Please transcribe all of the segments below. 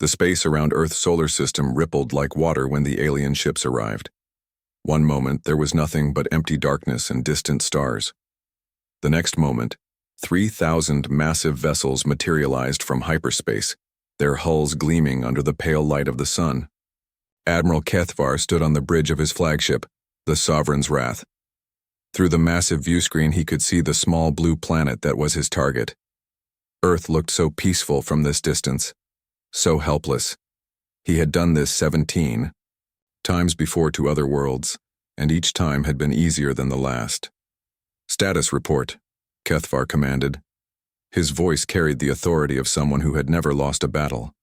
The space around Earth's solar system rippled like water when the alien ships arrived. One moment, there was nothing but empty darkness and distant stars. The next moment, 3,000 massive vessels materialized from hyperspace, their hulls gleaming under the pale light of the sun. Admiral Kethvar stood on the bridge of his flagship, the Sovereign's Wrath. Through the massive viewscreen, he could see the small blue planet that was his target. Earth looked so peaceful from this distance, so helpless. He had done this 17 times before to other worlds, and each time had been easier than the last. "Status report," Kethvar commanded. His voice carried the authority of someone who had never lost a battle.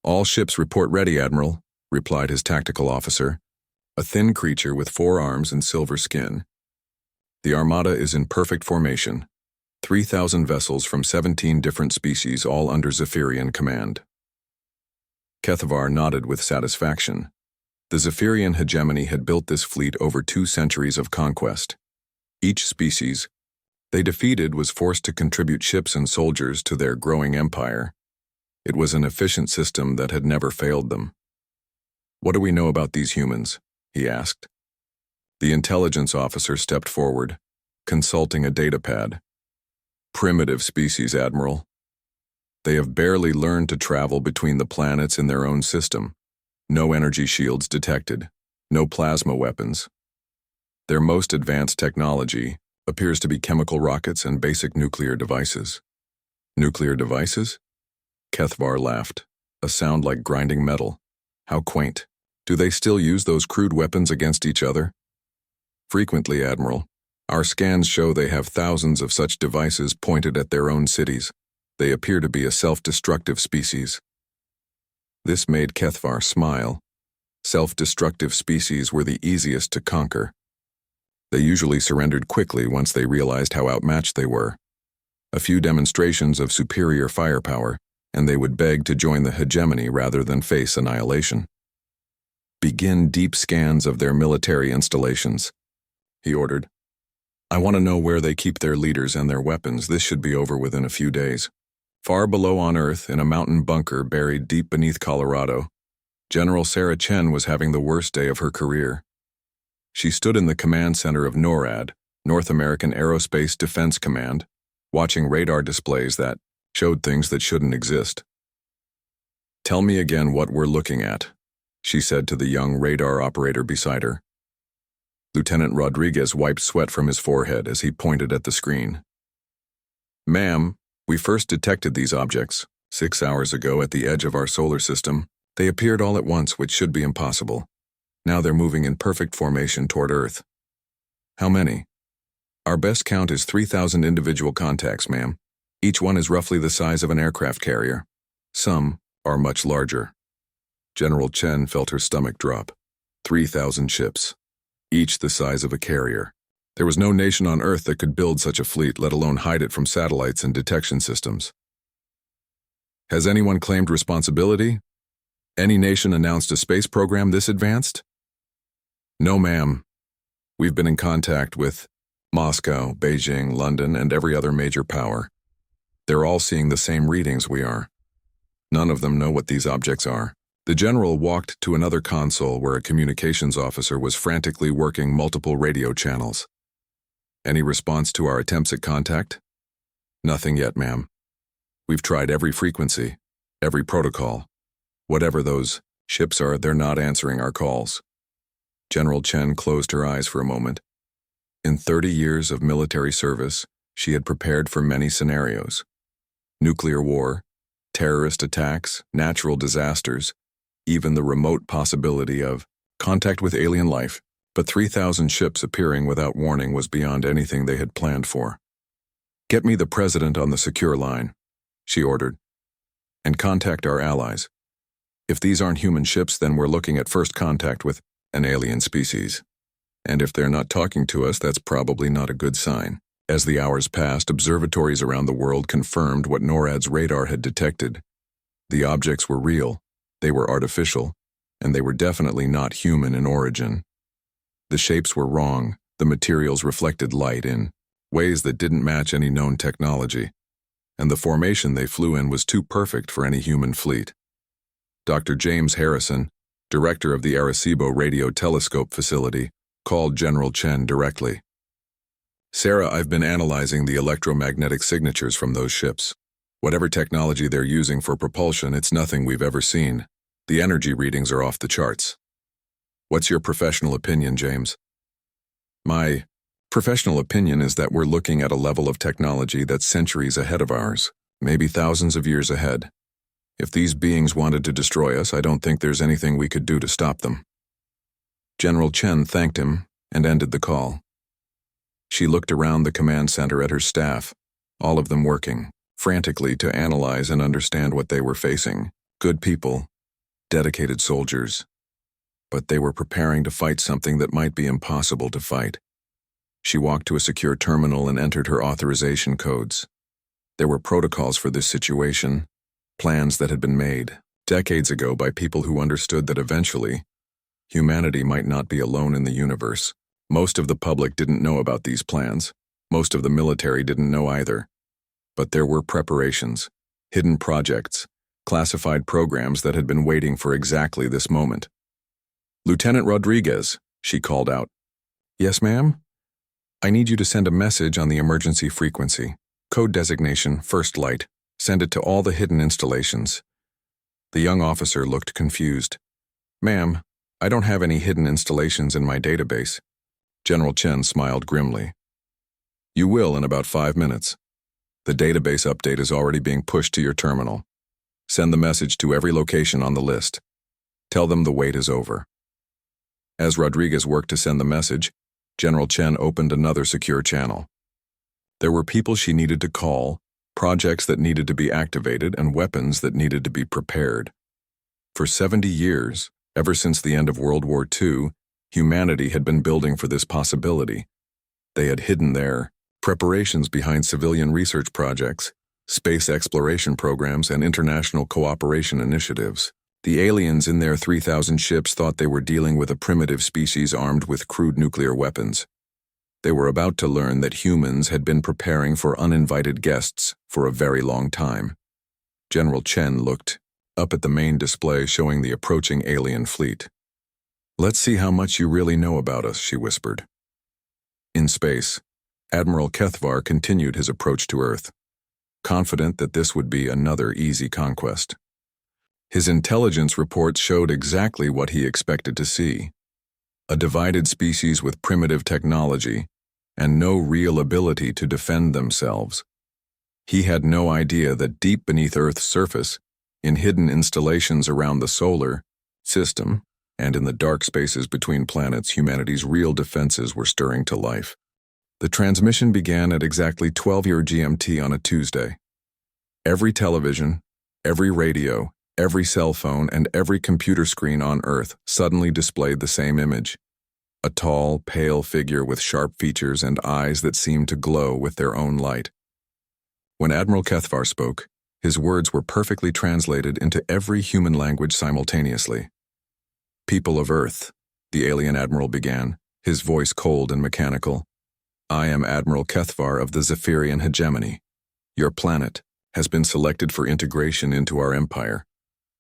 "All ships report ready, Admiral," replied his tactical officer, a thin creature with 4 arms and silver skin. "The Armada is in perfect formation. 3,000 vessels from 17 different species, all under Zephyrian command." Kethvar nodded with satisfaction. The Zephyrian hegemony had built this fleet over 2 centuries of conquest. Each species they defeated was forced to contribute ships and soldiers to their growing empire. It was an efficient system that had never failed them. "What do we know about these humans?" he asked. The intelligence officer stepped forward, consulting a datapad. "Primitive species, Admiral. They have barely learned to travel between the planets in their own system. No energy shields detected, no plasma weapons. Their most advanced technology appears to be chemical rockets and basic nuclear devices." "Nuclear devices?" Kethvar laughed, a sound like grinding metal. "How quaint. Do they still use those crude weapons against each other?" "Frequently, Admiral. Our scans show they have thousands of such devices pointed at their own cities. They appear to be a self-destructive species." This made Kethvar smile. Self-destructive species were the easiest to conquer. They usually surrendered quickly once they realized how outmatched they were. A few demonstrations of superior firepower, and they would beg to join the hegemony rather than face annihilation. "Begin deep scans of their military installations," he ordered. "I want to know where they keep their leaders and their weapons. This should be over within a few days." Far below on Earth, in a mountain bunker buried deep beneath Colorado, General Sarah Chen was having the worst day of her career. She stood in the command center of NORAD, North American Aerospace Defense Command, watching radar displays that showed things that shouldn't exist. "Tell me again what we're looking at," she said to the young radar operator beside her. Lieutenant Rodriguez wiped sweat from his forehead as he pointed at the screen. "Ma'am, we first detected these objects 6 hours ago at the edge of our solar system. They appeared all at once, which should be impossible. Now they're moving in perfect formation toward Earth." "How many?" "Our best count is 3,000 individual contacts, ma'am. Each one is roughly the size of an aircraft carrier. Some are much larger." General Chen felt her stomach drop. 3,000 ships, each the size of a carrier. There was no nation on Earth that could build such a fleet, let alone hide it from satellites and detection systems. "Has anyone claimed responsibility? Any nation announced a space program this advanced?" "No, ma'am. We've been in contact with Moscow, Beijing, London, and every other major power. They're all seeing the same readings we are. None of them know what these objects are." The general walked to another console where a communications officer was frantically working multiple radio channels. "Any response to our attempts at contact?" "Nothing yet, ma'am. We've tried every frequency, every protocol. Whatever those ships are, they're not answering our calls." General Chen closed her eyes for a moment. In 30 years of military service, she had prepared for many scenarios. Nuclear war, terrorist attacks, natural disasters, even the remote possibility of contact with alien life. But 3,000 ships appearing without warning was beyond anything they had planned for. "Get me the president on the secure line," she ordered, "and contact our allies. If these aren't human ships, then we're looking at first contact with an alien species. And if they're not talking to us, that's probably not a good sign." As the hours passed, observatories around the world confirmed what NORAD's radar had detected. The objects were real, they were artificial, and they were definitely not human in origin. The shapes were wrong, the materials reflected light in ways that didn't match any known technology, and the formation they flew in was too perfect for any human fleet. Dr. James Harrison, director of the Arecibo Radio Telescope Facility, called General Chen directly. "Sarah, I've been analyzing the electromagnetic signatures from those ships. Whatever technology they're using for propulsion, it's nothing we've ever seen. The energy readings are off the charts." "What's your professional opinion, James?" "My professional opinion is that we're looking at a level of technology that's centuries ahead of ours, maybe thousands of years ahead. If these beings wanted to destroy us, I don't think there's anything we could do to stop them." General Chen thanked him and ended the call. She looked around the command center at her staff, all of them working frantically to analyze and understand what they were facing. Good people, dedicated soldiers. But they were preparing to fight something that might be impossible to fight. She walked to a secure terminal and entered her authorization codes. There were protocols for this situation, plans that had been made decades ago by people who understood that eventually, humanity might not be alone in the universe. Most of the public didn't know about these plans. Most of the military didn't know either. But there were preparations, hidden projects, classified programs that had been waiting for exactly this moment. "Lieutenant Rodriguez," she called out. "Yes, ma'am? I need you to send a message on the emergency frequency. Code designation, First Light. Send it to all the hidden installations." The young officer looked confused. "Ma'am, I don't have any hidden installations in my database." General Chen smiled grimly. "You will in about 5 minutes. The database update is already being pushed to your terminal. Send the message to every location on the list. Tell them the wait is over." As Rodriguez worked to send the message, General Chen opened another secure channel. There were people she needed to call, projects that needed to be activated, and weapons that needed to be prepared. For 70 years, ever since the end of World War II, humanity had been building for this possibility. They had hidden their preparations behind civilian research projects, space exploration programs, and international cooperation initiatives. The aliens in their 3,000 ships thought they were dealing with a primitive species armed with crude nuclear weapons. They were about to learn that humans had been preparing for uninvited guests for a very long time. General Chen looked up at the main display showing the approaching alien fleet. "Let's see how much you really know about us," she whispered. In space, Admiral Kethvar continued his approach to Earth, confident that this would be another easy conquest. His intelligence reports showed exactly what he expected to see: a divided species with primitive technology and no real ability to defend themselves. He had no idea that deep beneath Earth's surface, in hidden installations around the solar system, and in the dark spaces between planets, humanity's real defenses were stirring to life. The transmission began at exactly 12 GMT on a Tuesday. Every television, every radio, every cell phone, and every computer screen on Earth suddenly displayed the same image: a tall, pale figure with sharp features and eyes that seemed to glow with their own light. When Admiral Kethvar spoke, his words were perfectly translated into every human language simultaneously. "People of Earth," the alien admiral began, his voice cold and mechanical. "I am Admiral Kethvar of the Zephyrian hegemony. Your planet has been selected for integration into our empire.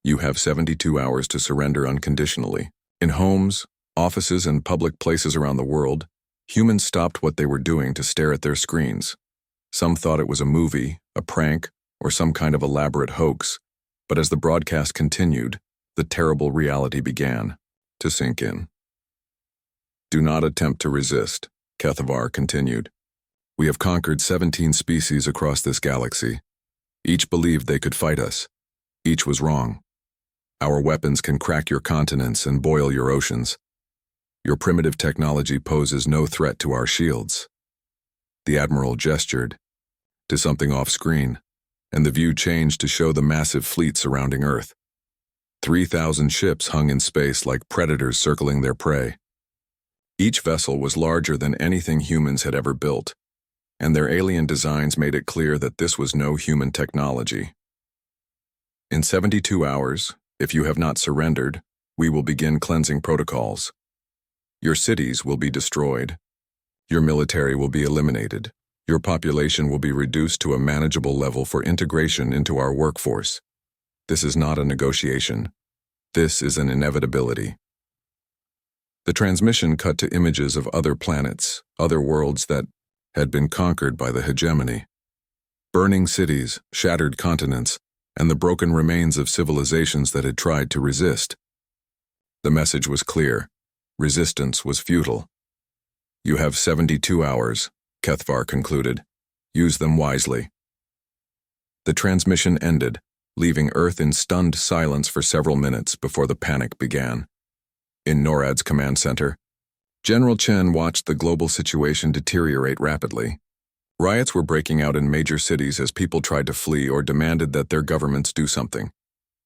You have 72 hours to surrender unconditionally. In homes, offices, and public places around the world, humans stopped what they were doing to stare at their screens. Some thought it was a movie, a prank, or some kind of elaborate hoax, but as the broadcast continued, the terrible reality began to sink in. "Do not attempt to resist," Kethvar continued. "We have conquered 17 species across this galaxy. Each believed they could fight us. Each was wrong. Our weapons can crack your continents and boil your oceans. Your primitive technology poses no threat to our shields." The Admiral gestured to something off-screen, and the view changed to show the massive fleet surrounding Earth. 3,000 ships hung in space like predators circling their prey. Each vessel was larger than anything humans had ever built, and their alien designs made it clear that this was no human technology. "In 72 hours, if you have not surrendered, we will begin cleansing protocols. Your cities will be destroyed. Your military will be eliminated. Your population will be reduced to a manageable level for integration into our workforce. This is not a negotiation. This is an inevitability. The transmission cut to images of other planets, other worlds that had been conquered by the hegemony. Burning cities, shattered continents, and the broken remains of civilizations that had tried to resist. The message was clear. Resistance was futile. You have 72 hours, Kethvar concluded. Use them wisely. The transmission ended, leaving Earth in stunned silence for several minutes before the panic began. In NORAD's command center, General Chen watched the global situation deteriorate rapidly. Riots were breaking out in major cities as people tried to flee or demanded that their governments do something.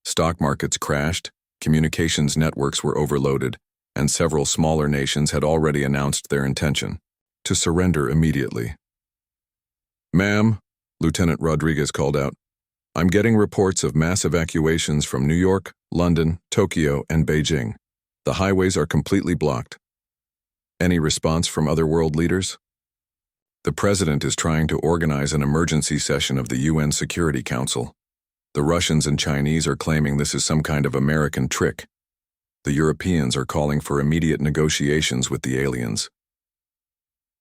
Stock markets crashed, communications networks were overloaded, and several smaller nations had already announced their intention to surrender immediately. "Ma'am," Lieutenant Rodriguez called out, "I'm getting reports of mass evacuations from New York, London, Tokyo, and Beijing. The highways are completely blocked." Any response from other world leaders? The president is trying to organize an emergency session of the UN Security Council. The Russians and Chinese are claiming this is some kind of American trick. The Europeans are calling for immediate negotiations with the aliens.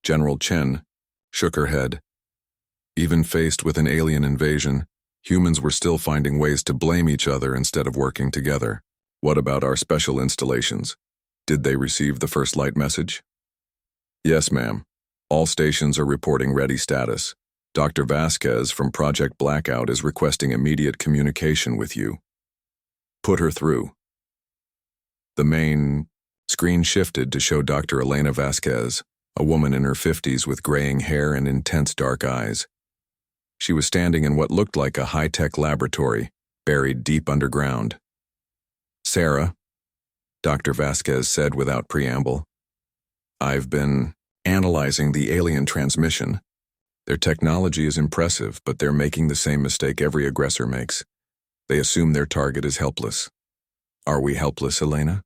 General Chen shook her head. Even faced with an alien invasion, humans were still finding ways to blame each other instead of working together. What about our special installations? Did they receive the first light message? Yes, ma'am. All stations are reporting ready status. Dr. Vasquez from Project Blackout is requesting immediate communication with you. Put her through. The main screen shifted to show Dr. Elena Vasquez, a woman in her 50s with graying hair and intense dark eyes. She was standing in what looked like a high-tech laboratory, buried deep underground. "Sarah," Dr. Vasquez said without preamble, "I've been analyzing the alien transmission. Their technology is impressive, but they're making the same mistake every aggressor makes. They assume their target is helpless. Are we helpless, Elena?"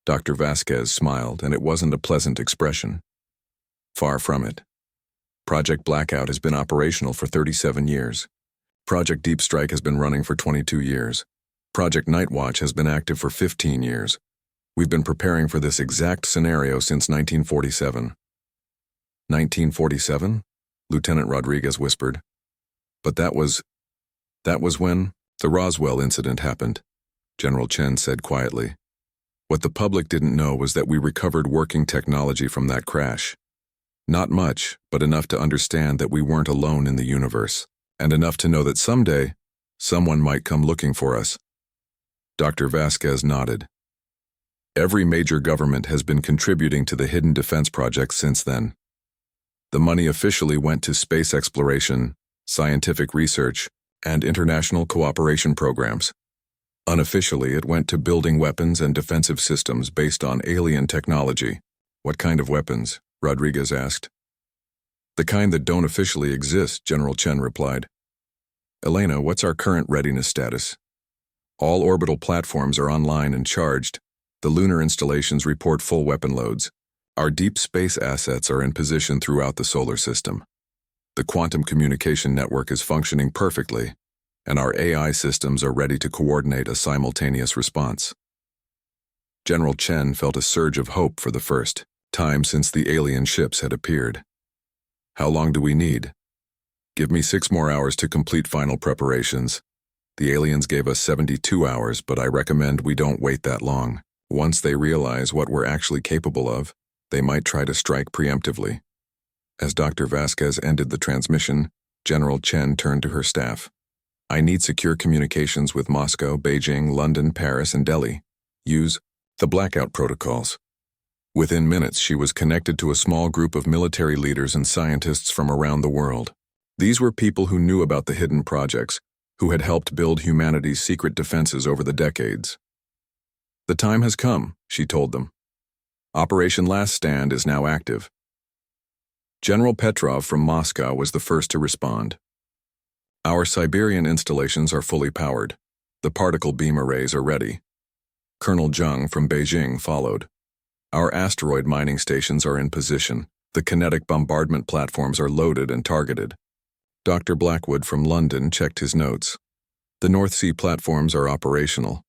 Dr. Vasquez smiled, and it wasn't a pleasant expression. Far from it. Project Blackout has been operational for 37 years. Project Deep Strike has been running for 22 years. Project Nightwatch has been active for 15 years. We've been preparing for this exact scenario since 1947. 1947? Lieutenant Rodriguez whispered. But that was when the Roswell incident happened, General Chen said quietly. What the public didn't know was that we recovered working technology from that crash. Not much, but enough to understand that we weren't alone in the universe, and enough to know that someday, someone might come looking for us. Dr. Vasquez nodded. Every major government has been contributing to the hidden defense project since then. The money officially went to space exploration, scientific research, and international cooperation programs. Unofficially, it went to building weapons and defensive systems based on alien technology. What kind of weapons? Rodriguez asked. The kind that don't officially exist, General Chen replied. Elena, what's our current readiness status? All orbital platforms are online and charged. The lunar installations report full weapon loads. Our deep space assets are in position throughout the solar system. The quantum communication network is functioning perfectly, and our AI systems are ready to coordinate a simultaneous response. General Chen felt a surge of hope for the first time since the alien ships had appeared. How long do we need? Give me 6 more hours to complete final preparations. The aliens gave us 72 hours, but I recommend we don't wait that long. Once they realize what we're actually capable of, they might try to strike preemptively. As Dr. Vasquez ended the transmission, General Chen turned to her staff. I need secure communications with Moscow, Beijing, London, Paris, and Delhi. Use the blackout protocols. Within minutes, she was connected to a small group of military leaders and scientists from around the world. These were people who knew about the hidden projects, who had helped build humanity's secret defenses over the decades. The time has come, she told them. Operation Last Stand is now active. General Petrov from Moscow was the first to respond. Our Siberian installations are fully powered. The particle beam arrays are ready. Colonel Zheng from Beijing followed. Our asteroid mining stations are in position. The kinetic bombardment platforms are loaded and targeted. Dr. Blackwood from London checked his notes. The North Sea platforms are operational.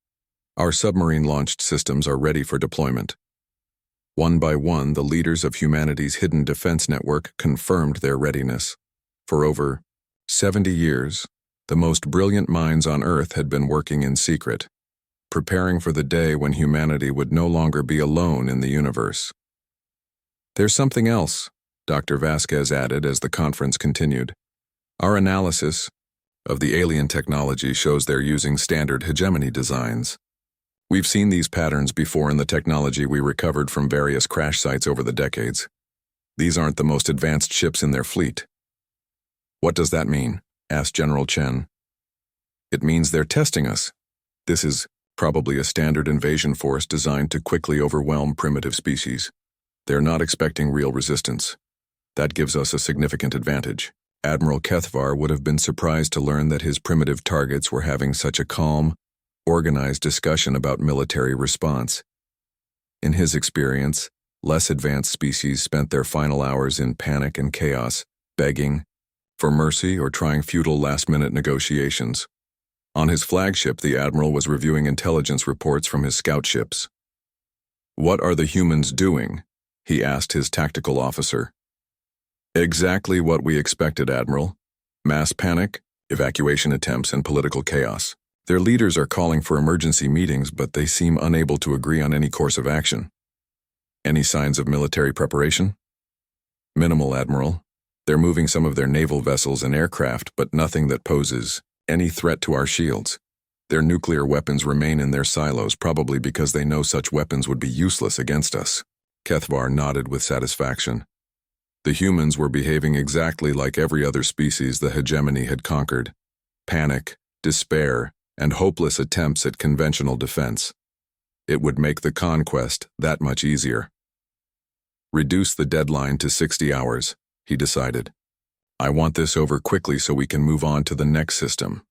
Our submarine-launched systems are ready for deployment. One by one, the leaders of humanity's hidden defense network confirmed their readiness. For over 70 years, the most brilliant minds on Earth had been working in secret, preparing for the day when humanity would no longer be alone in the universe. There's something else, Dr. Vasquez added as the conference continued. Our analysis of the alien technology shows they're using standard hegemony designs. We've seen these patterns before in the technology we recovered from various crash sites over the decades. These aren't the most advanced ships in their fleet. What does that mean? Asked General Chen. It means they're testing us. This is probably a standard invasion force designed to quickly overwhelm primitive species. They're not expecting real resistance. That gives us a significant advantage. Admiral Kethvar would have been surprised to learn that his primitive targets were having such a calm, organized discussion about military response. In his experience, less advanced species spent their final hours in panic and chaos, begging for mercy or trying futile last-minute negotiations. On his flagship, the Admiral was reviewing intelligence reports from his scout ships. "What are the humans doing?" he asked his tactical officer. "Exactly what we expected, Admiral. Mass panic, evacuation attempts, and political chaos. Their leaders are calling for emergency meetings, but they seem unable to agree on any course of action." "Any signs of military preparation?" "Minimal, Admiral. They're moving some of their naval vessels and aircraft, but nothing that poses any threat to our shields. Their nuclear weapons remain in their silos, probably because they know such weapons would be useless against us." Kethvar nodded with satisfaction. The humans were behaving exactly like every other species the hegemony had conquered. Panic, despair, and hopeless attempts at conventional defense. It would make the conquest that much easier. "Reduce the deadline to 60 hours, he decided. "I want this over quickly so we can move on to the next system."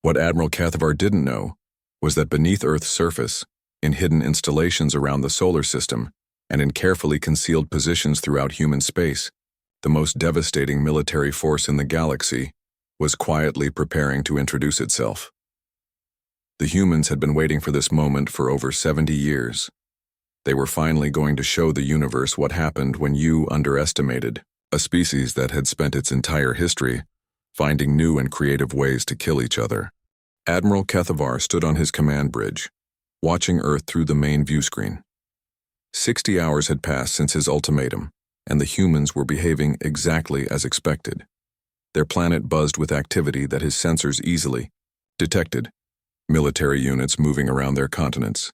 What Admiral Kethvar didn't know was that beneath Earth's surface, in hidden installations around the solar system, and in carefully concealed positions throughout human space, the most devastating military force in the galaxy was quietly preparing to introduce itself. The humans had been waiting for this moment for over 70 years. They were finally going to show the universe what happened when you underestimated a species that had spent its entire history finding new and creative ways to kill each other. Admiral Kethvar stood on his command bridge, watching Earth through the main view screen. 60 hours had passed since his ultimatum, and the humans were behaving exactly as expected. Their planet buzzed with activity that his sensors easily detected. Military units moving around their continents,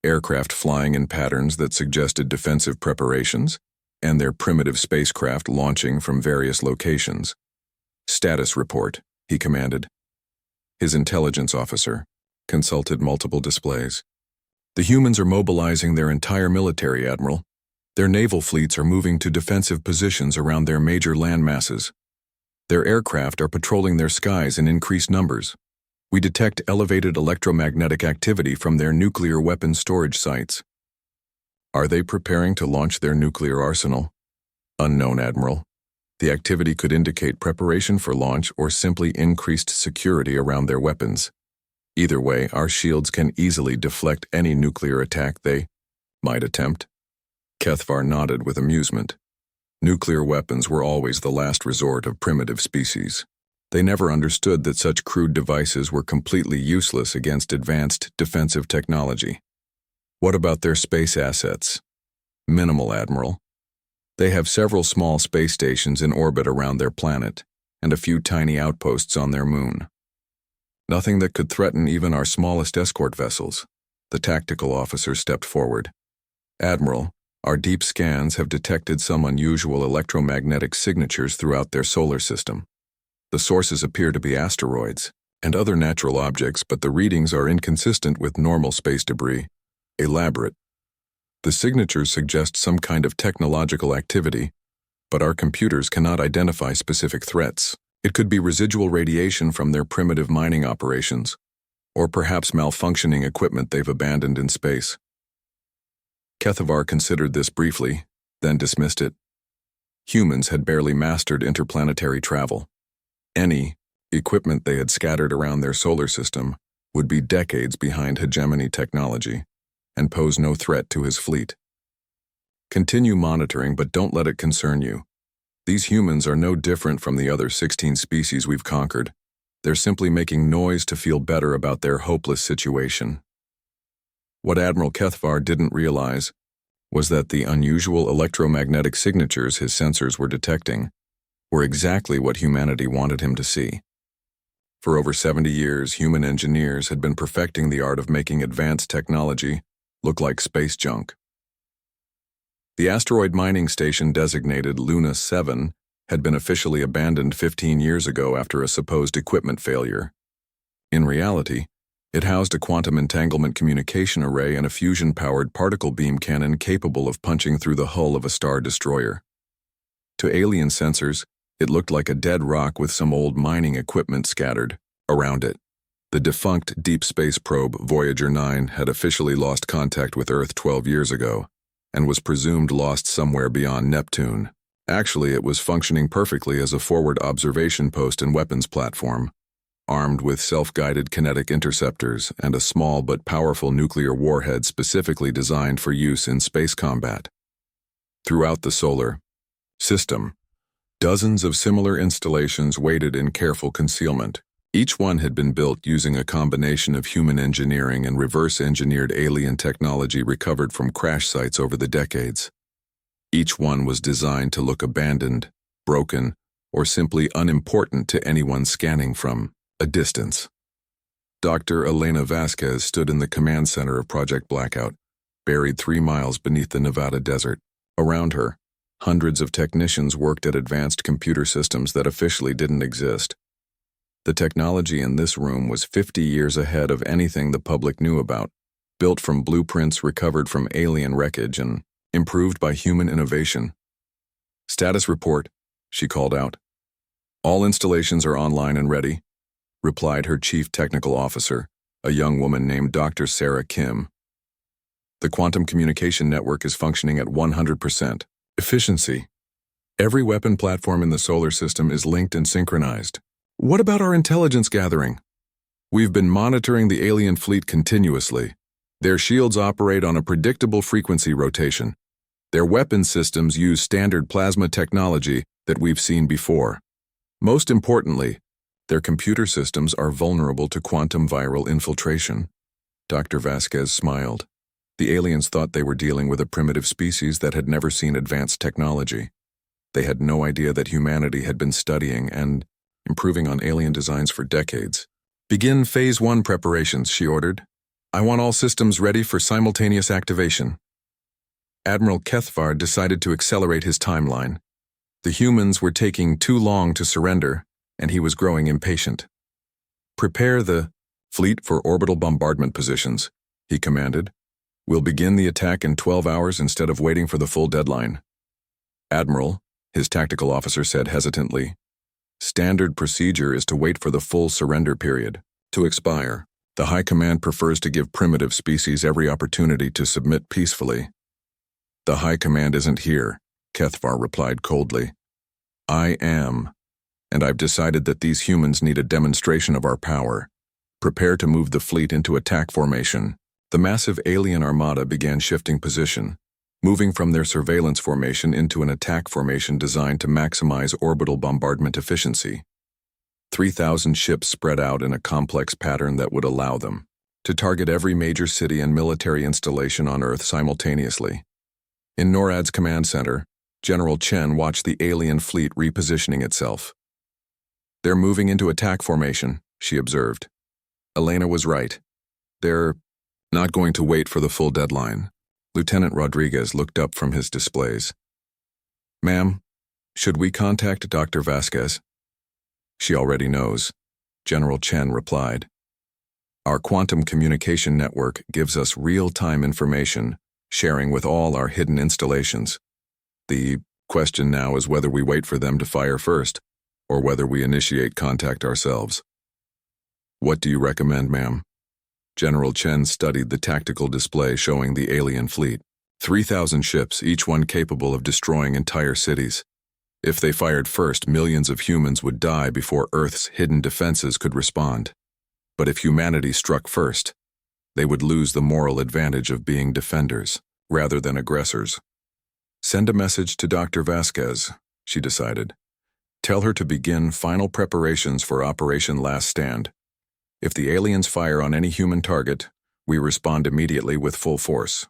aircraft flying in patterns that suggested defensive preparations, and their primitive spacecraft launching from various locations. "Status report," he commanded. His intelligence officer consulted multiple displays. "The humans are mobilizing their entire military, Admiral. Their naval fleets are moving to defensive positions around their major land masses. Their aircraft are patrolling their skies in increased numbers. We detect elevated electromagnetic activity from their nuclear weapons storage sites." "Are they preparing to launch their nuclear arsenal?" "Unknown, Admiral. The activity could indicate preparation for launch or simply increased security around their weapons. Either way, our shields can easily deflect any nuclear attack they might attempt." Kethvar nodded with amusement. Nuclear weapons were always the last resort of primitive species. They never understood that such crude devices were completely useless against advanced defensive technology. "What about their space assets?" "Minimal, Admiral. They have several small space stations in orbit around their planet, and a few tiny outposts on their moon. Nothing that could threaten even our smallest escort vessels." The tactical officer stepped forward. "Admiral, our deep scans have detected some unusual electromagnetic signatures throughout their solar system. The sources appear to be asteroids and other natural objects, but the readings are inconsistent with normal space debris. Elaborate. The signatures suggest some kind of technological activity, but our computers cannot identify specific threats. It could be residual radiation from their primitive mining operations, or perhaps malfunctioning equipment they've abandoned in space." Kethvar considered this briefly, then dismissed it. Humans had barely mastered interplanetary travel. Any equipment they had scattered around their solar system would be decades behind hegemony technology and pose no threat to his fleet. Continue monitoring, but don't let it concern you. These humans are no different from the other 16 species we've conquered. They're simply making noise to feel better about their hopeless situation. What Admiral Kethvar didn't realize was that the unusual electromagnetic signatures his sensors were detecting were exactly what humanity wanted him to see. For over 70 years, human engineers had been perfecting the art of making advanced technology look like space junk. The asteroid mining station designated Luna 7 had been officially abandoned 15 years ago after a supposed equipment failure. In reality, it housed a quantum entanglement communication array and a fusion-powered particle beam cannon capable of punching through the hull of a star destroyer. To alien sensors, it looked like a dead rock with some old mining equipment scattered around it. The defunct deep space probe Voyager 9 had officially lost contact with Earth 12 years ago and was presumed lost somewhere beyond Neptune. Actually, it was functioning perfectly as a forward observation post and weapons platform, armed with self-guided kinetic interceptors and a small but powerful nuclear warhead specifically designed for use in space combat. Throughout the solar system, dozens of similar installations waited in careful concealment. Each one had been built using a combination of human engineering and reverse-engineered alien technology recovered from crash sites over the decades. Each one was designed to look abandoned, broken, or simply unimportant to anyone scanning from a distance. Dr. Elena Vasquez stood in the command center of Project Blackout, buried 3 miles beneath the Nevada desert. Around her, hundreds of technicians worked at advanced computer systems that officially didn't exist. The technology in this room was 50 years ahead of anything the public knew about, built from blueprints recovered from alien wreckage and improved by human innovation. "Status report," she called out. "All installations are online and ready," replied her chief technical officer, a young woman named Dr. Sarah Kim. "The quantum communication network is functioning at 100% efficiency. Every weapon platform in the solar system is linked and synchronized. What about our intelligence gathering? We've been monitoring the alien fleet continuously. Their shields operate on a predictable frequency rotation. Their weapon systems use standard plasma technology that we've seen before. Most importantly, their computer systems are vulnerable to quantum viral infiltration." Dr. Vasquez smiled. The aliens thought they were dealing with a primitive species that had never seen advanced technology. They had no idea that humanity had been studying and improving on alien designs for decades. "Begin Phase 1 preparations," she ordered. "I want all systems ready for simultaneous activation." Admiral Kethvar decided to accelerate his timeline. The humans were taking too long to surrender, and he was growing impatient. "Prepare the fleet for orbital bombardment positions," he commanded. "We'll begin the attack in 12 hours instead of waiting for the full deadline." "Admiral," his tactical officer said hesitantly, "standard procedure is to wait for the full surrender period to expire. The High Command prefers to give primitive species every opportunity to submit peacefully." "The High Command isn't here," Kethvar replied coldly. "I am, and I've decided that these humans need a demonstration of our power. Prepare to move the fleet into attack formation." The massive alien armada began shifting position, moving from their surveillance formation into an attack formation designed to maximize orbital bombardment efficiency. 3,000 ships spread out in a complex pattern that would allow them to target every major city and military installation on Earth simultaneously. In NORAD's command center, General Chen watched the alien fleet repositioning itself. "They're moving into attack formation," she observed. Elena was right. "They're not going to wait for the full deadline." Lieutenant Rodriguez looked up from his displays. "Ma'am, should we contact Dr. Vasquez?" "She already knows," General Chen replied. "Our quantum communication network gives us real-time information, sharing with all our hidden installations. The question now is whether we wait for them to fire first, or whether we initiate contact ourselves." "What do you recommend, ma'am?" General Chen studied the tactical display showing the alien fleet. 3,000 ships, each one capable of destroying entire cities. If they fired first, millions of humans would die before Earth's hidden defenses could respond. But if humanity struck first, they would lose the moral advantage of being defenders, rather than aggressors. Send a message to Dr. Vasquez, she decided. Tell her to begin final preparations for Operation Last Stand. If the aliens fire on any human target, we respond immediately with full force.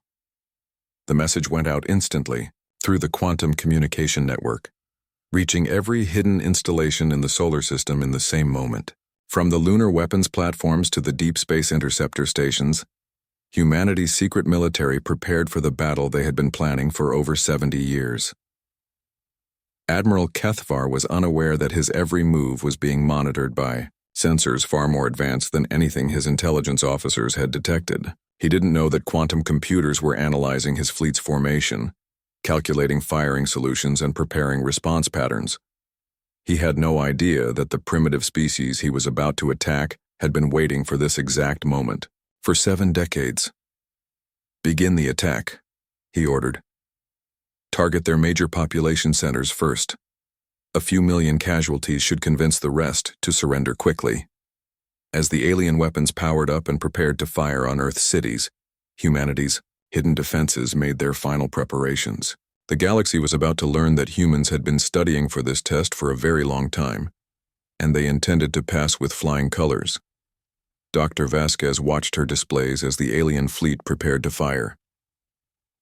The message went out instantly, through the quantum communication network, reaching every hidden installation in the solar system in the same moment. From the lunar weapons platforms to the deep space interceptor stations, humanity's secret military prepared for the battle they had been planning for over 70 years. Admiral Kethvar was unaware that his every move was being monitored by sensors far more advanced than anything his intelligence officers had detected. He didn't know that quantum computers were analyzing his fleet's formation, calculating firing solutions and preparing response patterns. He had no idea that the primitive species he was about to attack had been waiting for this exact moment for 7 decades. Begin the attack, he ordered. Target their major population centers first. A few million casualties should convince the rest to surrender quickly. As the alien weapons powered up and prepared to fire on Earth's cities, humanity's hidden defenses made their final preparations. The galaxy was about to learn that humans had been studying for this test for a very long time, and they intended to pass with flying colors. Dr. Vasquez watched her displays as the alien fleet prepared to fire.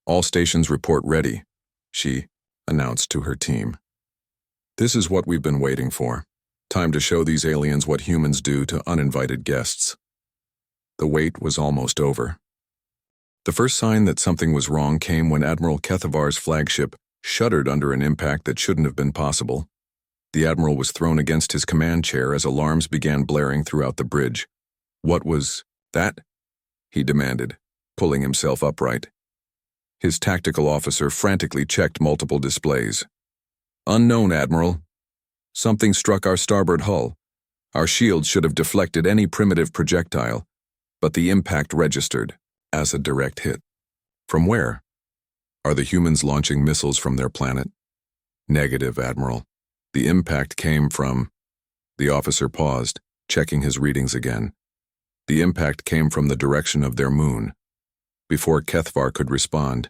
All stations report ready, she announced to her team. This is what we've been waiting for. Time to show these aliens what humans do to uninvited guests. The wait was almost over. The first sign that something was wrong came when Admiral Kethavar's flagship shuddered under an impact that shouldn't have been possible. The Admiral was thrown against his command chair as alarms began blaring throughout the bridge. What was that? He demanded, pulling himself upright. His tactical officer frantically checked multiple displays. Unknown, Admiral. Something struck our starboard hull. Our shields should have deflected any primitive projectile, but the impact registered as a direct hit. From where? Are the humans launching missiles from their planet? Negative, Admiral. The impact came from... The officer paused, checking his readings again. The impact came from the direction of their moon. Before Kethvar could respond,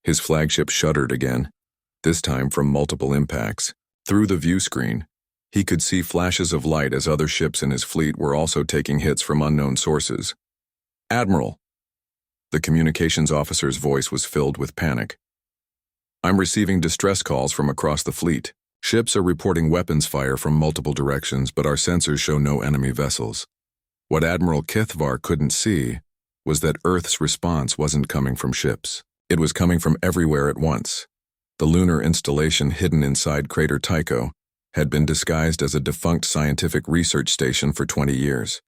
his flagship shuddered again, this time from multiple impacts. Through the view screen, he could see flashes of light as other ships in his fleet were also taking hits from unknown sources. Admiral! The communications officer's voice was filled with panic. I'm receiving distress calls from across the fleet. Ships are reporting weapons fire from multiple directions, but our sensors show no enemy vessels. What Admiral Kithvar couldn't see was that Earth's response wasn't coming from ships. It was coming from everywhere at once. The lunar installation hidden inside Crater Tycho had been disguised as a defunct scientific research station for 20 years.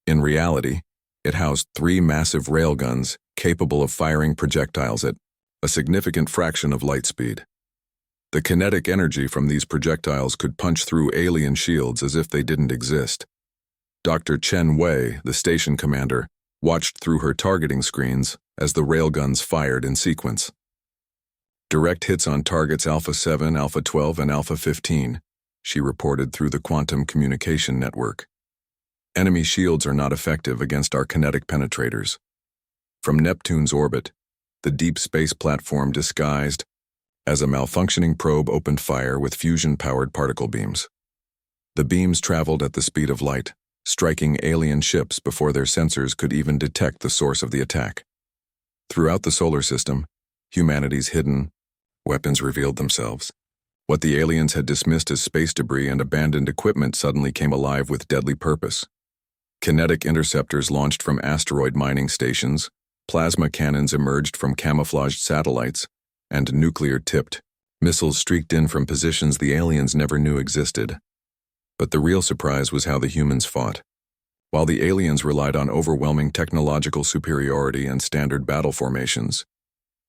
In reality, it housed 3 massive railguns capable of firing projectiles at a significant fraction of light speed. The kinetic energy from these projectiles could punch through alien shields as if they didn't exist. Dr. Chen Wei, the station commander, watched through her targeting screens as the railguns fired in sequence. Direct hits on targets Alpha 7, Alpha 12, and Alpha 15, she reported through the quantum communication network. Enemy shields are not effective against our kinetic penetrators. From Neptune's orbit, the deep space platform disguised as a malfunctioning probe opened fire with fusion-powered particle beams. The beams traveled at the speed of light, striking alien ships before their sensors could even detect the source of the attack. Throughout the solar system, humanity's hidden weapons revealed themselves. What the aliens had dismissed as space debris and abandoned equipment suddenly came alive with deadly purpose. Kinetic interceptors launched from asteroid mining stations, plasma cannons emerged from camouflaged satellites, and nuclear-tipped missiles streaked in from positions the aliens never knew existed. But the real surprise was how the humans fought. While the aliens relied on overwhelming technological superiority and standard battle formations,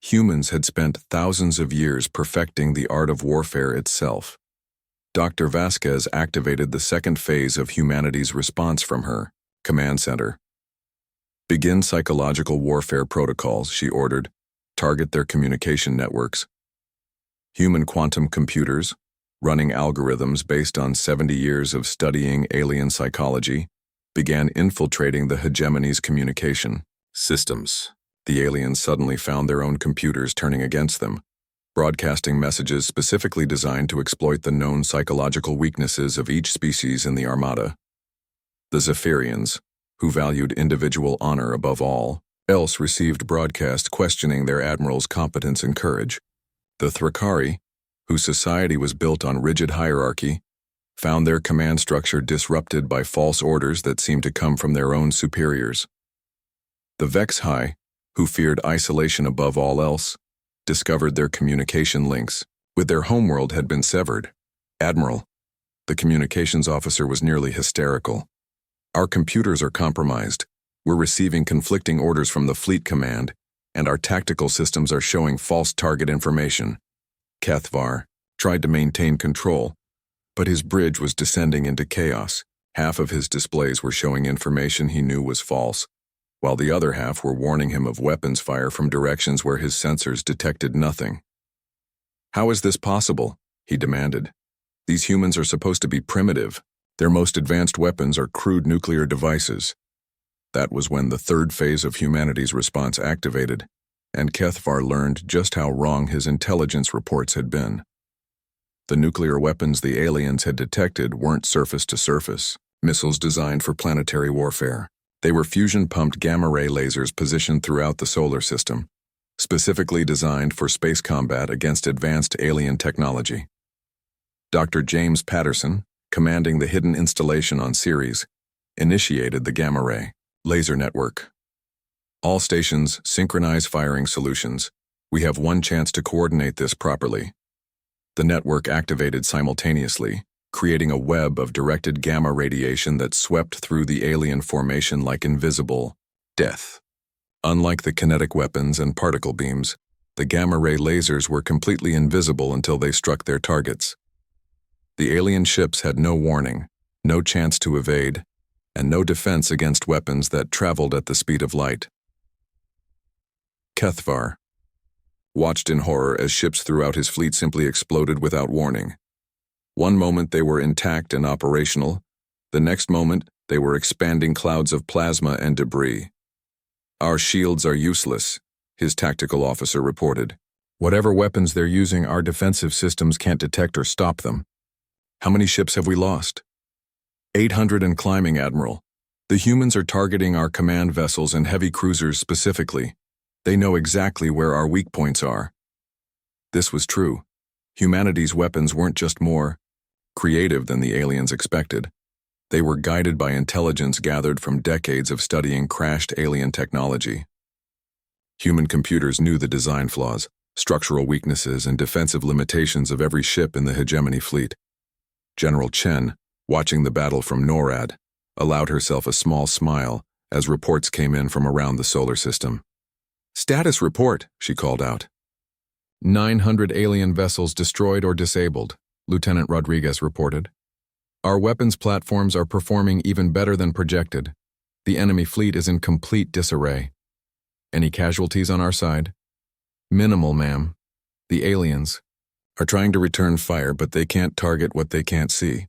humans had spent thousands of years perfecting the art of warfare itself. Dr. Vasquez activated the second phase of humanity's response from her command center. Begin psychological warfare protocols, she ordered. Target their communication networks. Human quantum computers, running algorithms based on 70 years of studying alien psychology, began infiltrating the hegemony's communication systems. The aliens suddenly found their own computers turning against them, broadcasting messages specifically designed to exploit the known psychological weaknesses of each species in the Armada. The Zephyrians, who valued individual honor above all else, received broadcasts questioning their admiral's competence and courage. The Thrakari, whose society was built on rigid hierarchy, found their command structure disrupted by false orders that seemed to come from their own superiors. The Vexhai, who feared isolation above all else, discovered their communication links with their homeworld had been severed. Admiral, the communications officer, was nearly hysterical. Our computers are compromised. We're receiving conflicting orders from the fleet command, and our tactical systems are showing false target information. Kethvar tried to maintain control, but his bridge was descending into chaos. Half of his displays were showing information he knew was false, while the other half were warning him of weapons fire from directions where his sensors detected nothing. "How is this possible?" he demanded. "These humans are supposed to be primitive. Their most advanced weapons are crude nuclear devices." That was when the third phase of humanity's response activated, and Kethvar learned just how wrong his intelligence reports had been. The nuclear weapons the aliens had detected weren't surface-to-surface missiles designed for planetary warfare. They were fusion-pumped gamma-ray lasers positioned throughout the solar system, specifically designed for space combat against advanced alien technology. Dr. James Patterson, commanding the hidden installation on Ceres, initiated the gamma-ray laser network. "All stations synchronize firing solutions. We have one chance to coordinate this properly." The network activated simultaneously, creating a web of directed gamma radiation that swept through the alien formation like invisible death. Unlike the kinetic weapons and particle beams, the gamma-ray lasers were completely invisible until they struck their targets. The alien ships had no warning, no chance to evade, and no defense against weapons that traveled at the speed of light. Kethvar watched in horror as ships throughout his fleet simply exploded without warning. One moment they were intact and operational, the next moment they were expanding clouds of plasma and debris. "Our shields are useless," his tactical officer reported. "Whatever weapons they're using, our defensive systems can't detect or stop them." "How many ships have we lost?" 800 and climbing, Admiral. The humans are targeting our command vessels and heavy cruisers specifically. They know exactly where our weak points are. This was true. Humanity's weapons weren't just more creative than the aliens expected. They were guided by intelligence gathered from decades of studying crashed alien technology. Human computers knew the design flaws, structural weaknesses, and defensive limitations of every ship in the hegemony fleet. General Chen, watching the battle from NORAD, allowed herself a small smile as reports came in from around the solar system. "Status report," she called out. 900 alien vessels destroyed or disabled, Lieutenant Rodriguez reported. "Our weapons platforms are performing even better than projected. The enemy fleet is in complete disarray. Any casualties on our side?" "Minimal, ma'am. The aliens are trying to return fire, but they can't target what they can't see.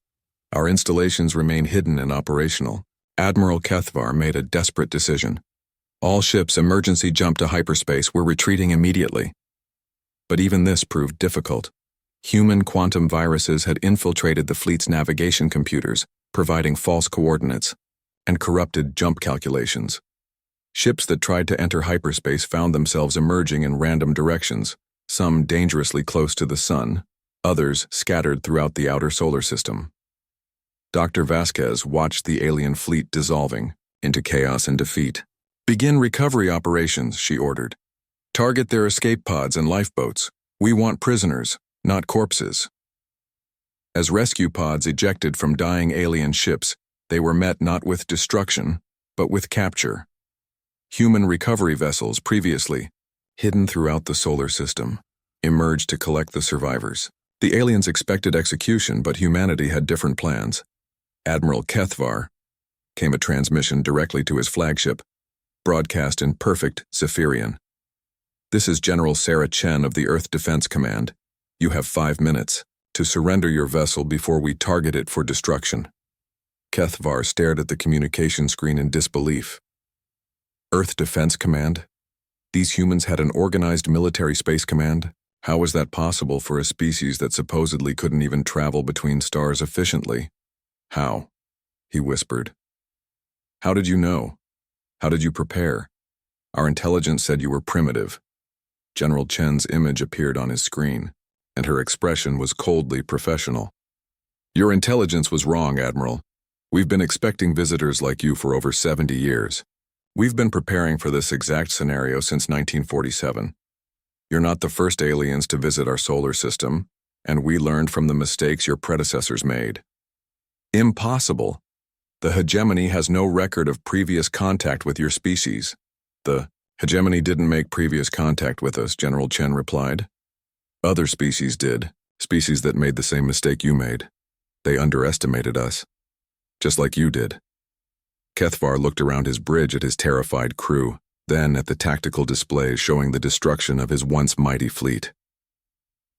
Our installations remain hidden and operational." Admiral Kethvar made a desperate decision. "All ships emergency jump to hyperspace. We're retreating immediately." But even this proved difficult. Human quantum viruses had infiltrated the fleet's navigation computers, providing false coordinates and corrupted jump calculations. Ships that tried to enter hyperspace found themselves emerging in random directions, some dangerously close to the sun, others scattered throughout the outer solar system. Dr. Vasquez watched the alien fleet dissolving into chaos and defeat. "Begin recovery operations," she ordered. "Target their escape pods and lifeboats. We want prisoners, not corpses." As rescue pods ejected from dying alien ships, they were met not with destruction, but with capture. Human recovery vessels, previously hidden throughout the solar system, emerged to collect the survivors. The aliens expected execution, but humanity had different plans. Admiral Kethvar came a transmission directly to his flagship, broadcast in perfect Zephyrian. "This is General Sarah Chen of the Earth Defense Command. You have 5 minutes to surrender your vessel before we target it for destruction." Kethvar stared at the communication screen in disbelief. Earth Defense Command? These humans had an organized military space command? How was that possible for a species that supposedly couldn't even travel between stars efficiently? How? He whispered. How did you know? How did you prepare? Our intelligence said you were primitive. General Chen's image appeared on his screen, and her expression was coldly professional. Your intelligence was wrong, Admiral. We've been expecting visitors like you for over 70 years. We've been preparing for this exact scenario since 1947. You're not the first aliens to visit our solar system, and we learned from the mistakes your predecessors made. Impossible. The hegemony has no record of previous contact with your species. The hegemony didn't make previous contact with us, General Chen replied. Other species did, species that made the same mistake you made. They underestimated us, just like you did. Kethvar looked around his bridge at his terrified crew, then at the tactical displays showing the destruction of his once mighty fleet.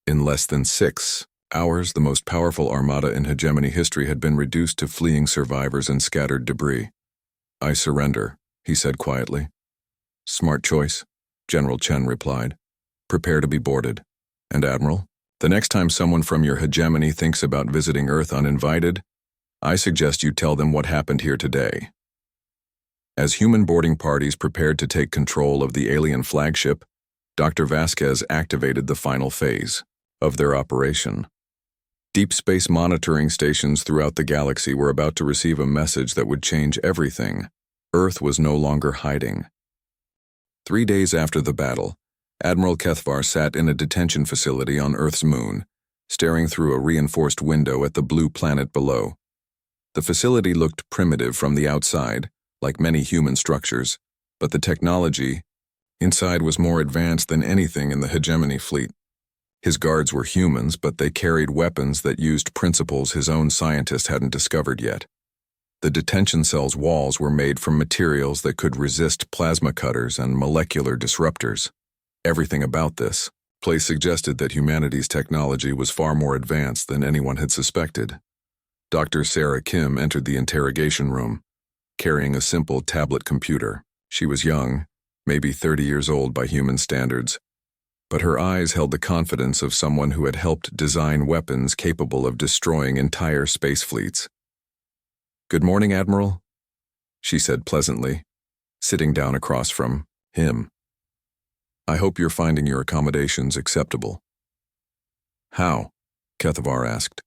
In less than 6 hours, the most powerful armada in hegemony history had been reduced to fleeing survivors and scattered debris. I surrender, he said quietly. Smart choice, General Chen replied. Prepare to be boarded. And Admiral, the next time someone from your hegemony thinks about visiting Earth uninvited, I suggest you tell them what happened here today. As human boarding parties prepared to take control of the alien flagship, Dr. Vasquez activated the final phase of their operation. Deep space monitoring stations throughout the galaxy were about to receive a message that would change everything. Earth was no longer hiding. 3 days after the battle, Admiral Kethvar sat in a detention facility on Earth's moon, staring through a reinforced window at the blue planet below. The facility looked primitive from the outside, like many human structures, but the technology inside was more advanced than anything in the hegemony fleet. His guards were humans, but they carried weapons that used principles his own scientists hadn't discovered yet. The detention cell's walls were made from materials that could resist plasma cutters and molecular disruptors. Everything about this place suggested that humanity's technology was far more advanced than anyone had suspected. Dr. Sarah Kim entered the interrogation room, carrying a simple tablet computer. She was young, maybe 30 years old by human standards, but her eyes held the confidence of someone who had helped design weapons capable of destroying entire space fleets. Good morning, Admiral, she said pleasantly, sitting down across from him. I hope you're finding your accommodations acceptable. How? Kethvar asked.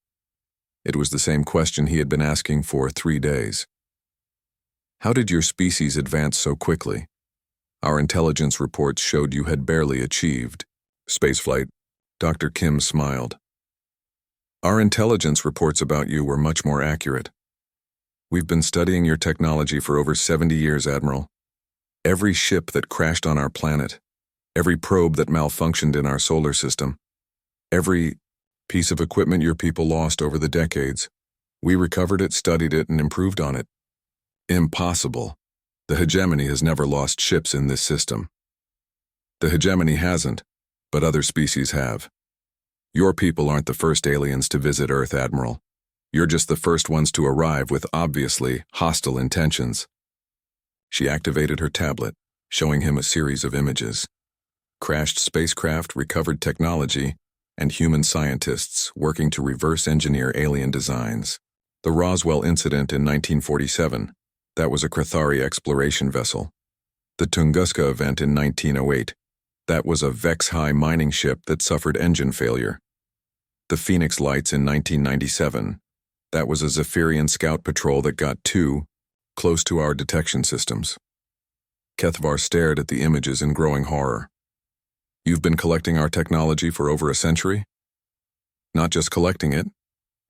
It was the same question he had been asking for 3 days. How did your species advance so quickly? Our intelligence reports showed you had barely achieved spaceflight. Dr. Kim smiled. Our intelligence reports about you were much more accurate. We've been studying your technology for over 70 years, Admiral. Every ship that crashed on our planet, every probe that malfunctioned in our solar system, every piece of equipment your people lost over the decades, we recovered it, studied it, and improved on it. Impossible. The hegemony has never lost ships in this system. The hegemony hasn't, but other species have. Your people aren't the first aliens to visit Earth, Admiral. You're just the first ones to arrive with obviously hostile intentions. She activated her tablet, showing him a series of images. Crashed spacecraft, recovered technology, and human scientists working to reverse engineer alien designs. The Roswell incident in 1947, that was a Krathari exploration vessel. The Tunguska event in 1908, that was a Vex-High mining ship that suffered engine failure. The Phoenix Lights in 1997, that was a Zephyrian scout patrol that got too close to our detection systems. Kethvar stared at the images in growing horror. You've been collecting our technology for over a century? Not just collecting it,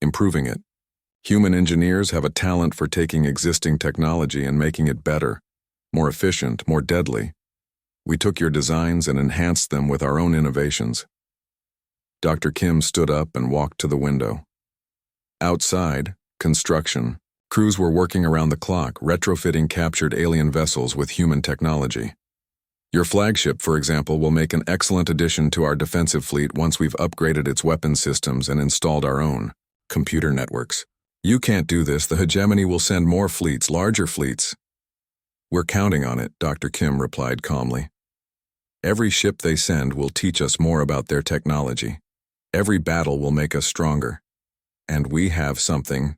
improving it. Human engineers have a talent for taking existing technology and making it better, more efficient, more deadly. We took your designs and enhanced them with our own innovations. Dr. Kim stood up and walked to the window. Outside, construction, crews were working around the clock, retrofitting captured alien vessels with human technology. Your flagship, for example, will make an excellent addition to our defensive fleet once we've upgraded its weapon systems and installed our own computer networks. You can't do this. The hegemony will send more fleets, larger fleets. We're counting on it, Dr. Kim replied calmly. Every ship they send will teach us more about their technology. Every battle will make us stronger. And we have something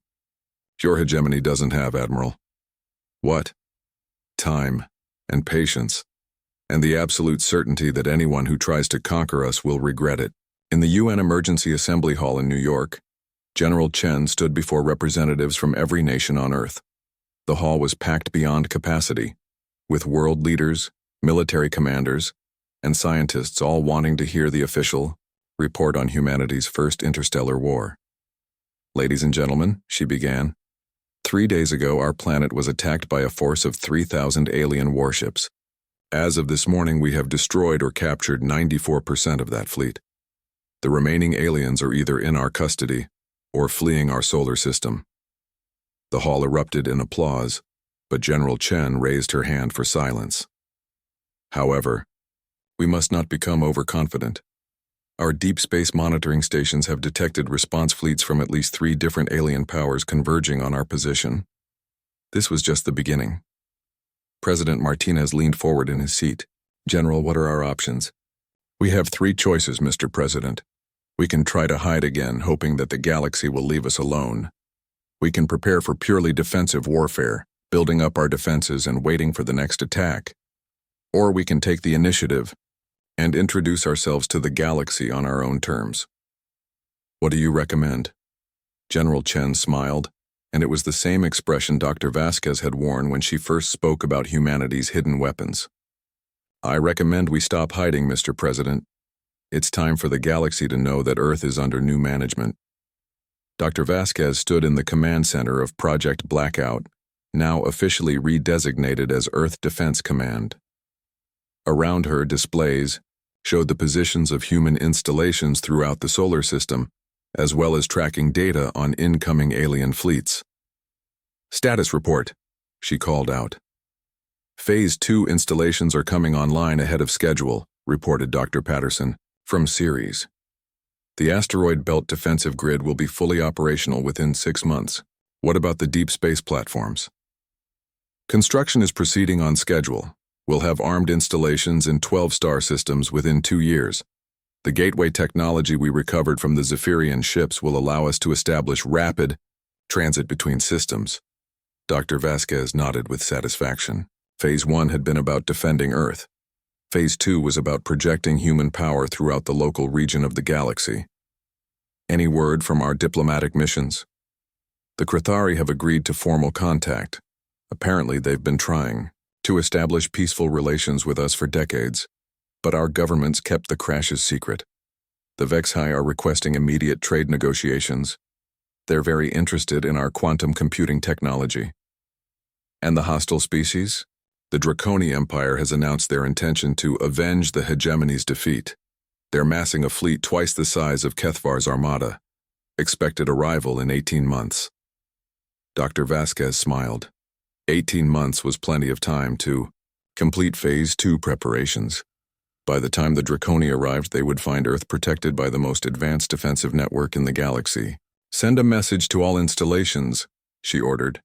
your hegemony doesn't have, Admiral. What? Time and patience, and the absolute certainty that anyone who tries to conquer us will regret it. In the UN Emergency Assembly Hall in New York, General Chen stood before representatives from every nation on Earth. The hall was packed beyond capacity, with world leaders, military commanders, and scientists all wanting to hear the official report on humanity's first interstellar war. Ladies and gentlemen, she began, 3 days ago our planet was attacked by a force of 3,000 alien warships. As of this morning, we have destroyed or captured 94% of that fleet. The remaining aliens are either in our custody or fleeing our solar system. The hall erupted in applause, but General Chen raised her hand for silence. However, we must not become overconfident. Our deep space monitoring stations have detected response fleets from at least 3 different alien powers converging on our position. This was just the beginning. President Martinez leaned forward in his seat. General, what are our options? We have 3 choices, Mr. President. We can try to hide again, hoping that the galaxy will leave us alone. We can prepare for purely defensive warfare, building up our defenses and waiting for the next attack. Or we can take the initiative and introduce ourselves to the galaxy on our own terms. What do you recommend? General Chen smiled, and it was the same expression Dr. Vasquez had worn when she first spoke about humanity's hidden weapons. I recommend we stop hiding, Mr. President. It's time for the galaxy to know that Earth is under new management. Dr. Vasquez stood in the command center of Project Blackout, now officially redesignated as Earth Defense Command. Around her, displays showed the positions of human installations throughout the solar system, as well as tracking data on incoming alien fleets. Status report, she called out. Phase 2 installations are coming online ahead of schedule, reported Dr. Patterson, from Ceres. The asteroid belt defensive grid will be fully operational within 6 months. What about the deep space platforms? Construction is proceeding on schedule. We'll have armed installations in 12 star systems within 2 years. The gateway technology we recovered from the Zephyrian ships will allow us to establish rapid transit between systems. Dr. Vasquez nodded with satisfaction. Phase 1 had been about defending Earth. Phase 2 was about projecting human power throughout the local region of the galaxy. Any word from our diplomatic missions? The Krithari have agreed to formal contact. Apparently they've been trying to establish peaceful relations with us for decades, but our governments kept the crashes secret. The Vexhai are requesting immediate trade negotiations. They're very interested in our quantum computing technology. And the hostile species? The Draconi Empire has announced their intention to avenge the hegemony's defeat. They're massing a fleet twice the size of Kethvar's Armada. Expected arrival in 18 months. Dr. Vasquez smiled. 18 months was plenty of time to complete Phase 2 preparations. By the time the Draconi arrived, they would find Earth protected by the most advanced defensive network in the galaxy. Send a message to all installations, she ordered.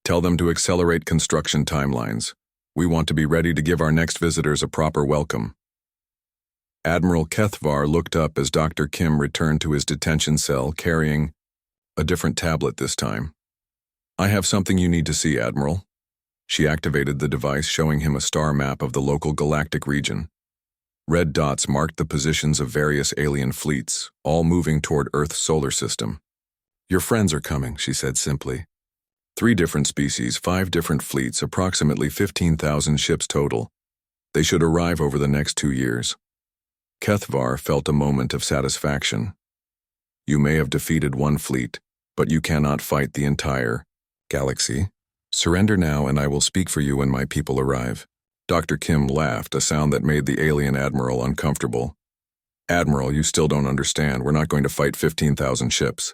Tell them to accelerate construction timelines. We want to be ready to give our next visitors a proper welcome. Admiral Kethvar looked up as Dr. Kim returned to his detention cell carrying a different tablet this time. I have something you need to see, Admiral. She activated the device, showing him a star map of the local galactic region. Red dots marked the positions of various alien fleets, all moving toward Earth's solar system. Your friends are coming, she said simply. 3 different species, 5 different fleets, approximately 15,000 ships total. They should arrive over the next 2 years. Kethvar felt a moment of satisfaction. You may have defeated one fleet, but you cannot fight the entire galaxy. Surrender now and I will speak for you when my people arrive. Dr. Kim laughed, a sound that made the alien admiral uncomfortable. Admiral, you still don't understand. We're not going to fight 15,000 ships.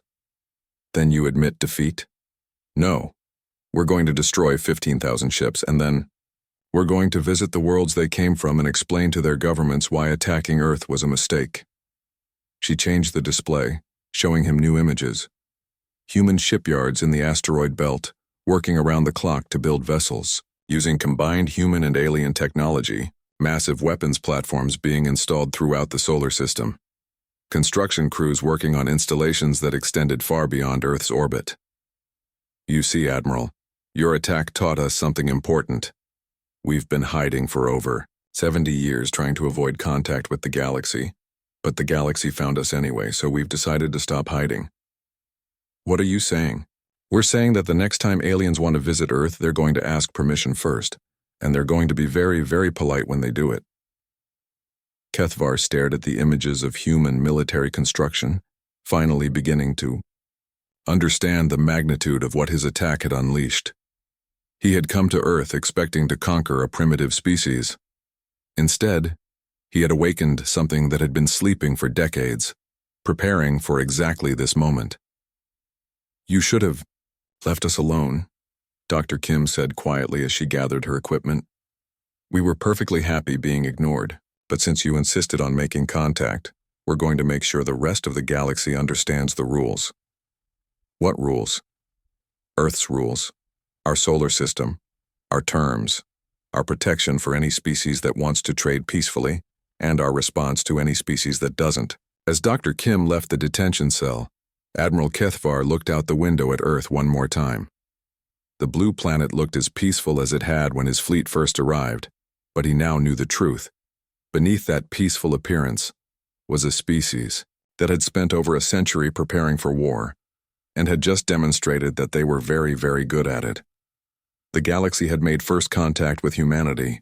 Then you admit defeat? No. We're going to destroy 15,000 ships, and then we're going to visit the worlds they came from and explain to their governments why attacking Earth was a mistake. She changed the display, showing him new images. human shipyards in the asteroid belt, working around the clock to build vessels, using combined human and alien technology, massive weapons platforms being installed throughout the solar system, construction crews working on installations that extended far beyond Earth's orbit. You see, Admiral, your attack taught us something important. We've been hiding for over 70 years trying to avoid contact with the galaxy, but the galaxy found us anyway, so we've decided to stop hiding. What are you saying? We're saying that the next time aliens want to visit Earth, they're going to ask permission first, and they're going to be very, very polite when they do it. Kethvar stared at the images of human military construction, finally beginning to understand the magnitude of what his attack had unleashed. He had come to Earth expecting to conquer a primitive species. Instead, he had awakened something that had been sleeping for decades, preparing for exactly this moment. You should have left us alone, Dr. Kim said quietly as she gathered her equipment. We were perfectly happy being ignored, but since you insisted on making contact, we're going to make sure the rest of the galaxy understands the rules. What rules? Earth's rules, our solar system, our terms, our protection for any species that wants to trade peacefully, and our response to any species that doesn't. As Dr. Kim left the detention cell, Admiral Kethvar looked out the window at Earth one more time. The blue planet looked as peaceful as it had when his fleet first arrived, but he now knew the truth. Beneath that peaceful appearance was a species that had spent over a century preparing for war, and had just demonstrated that they were very, very good at it. The galaxy had made first contact with humanity.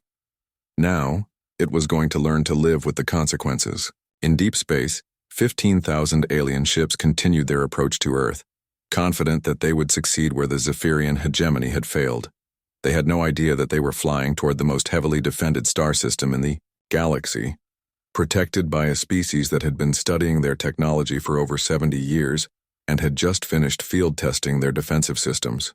Now, it was going to learn to live with the consequences. In deep space, 15,000 alien ships continued their approach to Earth, confident that they would succeed where the Zephyrian hegemony had failed. They had no idea that they were flying toward the most heavily defended star system in the galaxy, protected by a species that had been studying their technology for over 70 years and had just finished field testing their defensive systems.